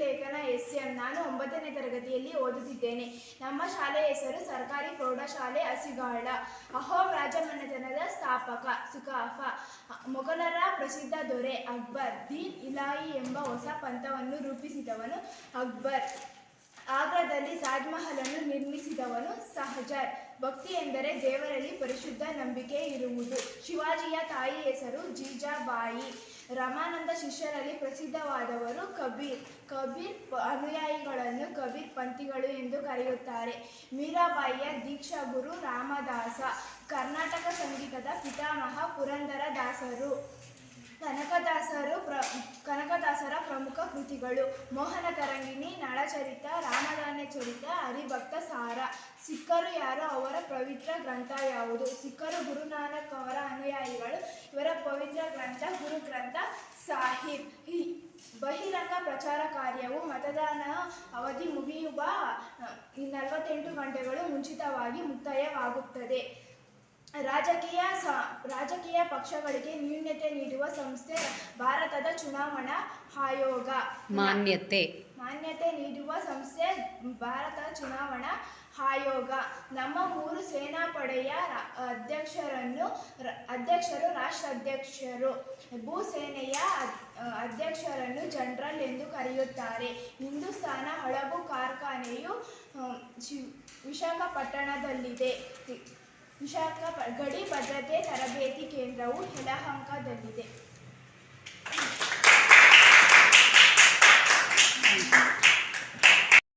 ಲೇಖನ SM. ನಾನು 9ನೇ ತರಗತಿಯಲ್ಲಿ ಓದುತ್ತಿದ್ದೇನೆ. ನಮ್ಮ ಶಾಲೆಯ ಹೆಸರು ಸರ್ಕಾರಿ ಪ್ರೌಢಶಾಲೆ ಹಸಿಗಾಳ. ಅಹೋಮ್ ರಾಜಮನೆತನದ ಸ್ಥಾಪಕ ಸುಕಾಫ. ಮೊಘಲರ ಪ್ರಸಿದ್ಧ ದೊರೆ ಅಕ್ಬರ್. ದೀನ್ ಇಲಾಹಿ ಎಂಬ ಹೊಸ ಪಂಥವನ್ನು ರೂಪಿಸಿದವನು ಅಕ್ಬರ್. ಆಗ್ರಾದಲ್ಲಿ ತಾಜ್ ಮಹಲನ್ನು ನಿರ್ಮಿಸಿದವನು ಶಹಜಾರ್. ಭಕ್ತಿ ಎಂದರೆ ದೇವರಲ್ಲಿ ಪರಿಶುದ್ಧ ನಂಬಿಕೆ ಇರುವುದು. ಶಿವಾಜಿಯ ತಾಯಿ ಹೆಸರು ಜೀಜಾಬಾಯಿ. ರಾಮಾನಂದ ಶಿಷ್ಯರಲ್ಲಿ ಪ್ರಸಿದ್ಧವಾದವರು ಕಬೀರ್. ಕಬೀರ್ ಅನುಯಾಯಿಗಳನ್ನು ಕಬೀರ್ ಪಂಥಿಗಳು ಎಂದು ಕರೆಯುತ್ತಾರೆ. ಮೀರಾಬಾಯಿಯ ದೀಕ್ಷಾಗುರು ರಾಮದಾಸ. ಕರ್ನಾಟಕ ಸಂಗೀತದ ಪಿತಾಮಹ ಪುರಂದರದಾಸರು. ಕನಕದಾಸರ ಪ್ರಮುಖ ಕೃತಿಗಳು ಮೋಹನ ತರಂಗಿಣಿ, ನಳಚರಿತ, ರಾಮಧಾನ್ಯ ಚರಿತ, ಹರಿಭಕ್ತ ಸಾರ. ಸಿಖ್ಖರು ಯಾರು? ಅವರ ಪವಿತ್ರ ಗ್ರಂಥ ಯಾವುದು? ಸಿಖ್ಖರು ಗುರುನಾನಕ್ ಅವರ ಅನುಯಾಯಿಗಳು. ಇವರ ಪವಿತ್ರ ಗ್ರಂಥ ಗುರು ಗ್ರಂಥ ಸಾಹಿಬ್. ಬಹಿರಂಗ ಪ್ರಚಾರ ಕಾರ್ಯವು ಮತದಾನ ಅವಧಿ ಮುಗಿಯುವ 48 ಗಂಟೆಗಳು ಮುಂಚಿತವಾಗಿ ಮುಕ್ತಾಯವಾಗುತ್ತದೆ. ರಾಜಕೀಯ ಪಕ್ಷಗಳಿಗೆ ನ್ಯೂನತೆ ನೀಡುವ ಸಂಸ್ಥೆ ಭಾರತದ ಚುನಾವಣಾ ಆಯೋಗ. ಮಾನ್ಯತೆ ನೀಡುವ ಸಂಸ್ಥೆ ಭಾರತದ ಚುನಾವಣಾ ಆಯೋಗ. ನಮ್ಮ 3 ಸೇನಾಪಡೆಯ ಅಧ್ಯಕ್ಷರು ರಾಷ್ಟ್ರಾಧ್ಯಕ್ಷರು. ಭೂಸೇನೆಯ ಅಧ್ಯಕ್ಷರನ್ನು ಜನರಲ್ ಎಂದು ಕರೆಯುತ್ತಾರೆ. ಹಿಂದೂಸ್ತಾನ ಹಡಗು ಕಾರ್ಖಾನೆಯು ವಿಶಾಖಪಟ್ಟಣದಲ್ಲಿದೆ. ಗಡಿ ಭದ್ರತೆ ತರಬೇತಿ ಕೇಂದ್ರವು ಯಲಹಂಕದಲ್ಲಿದೆ.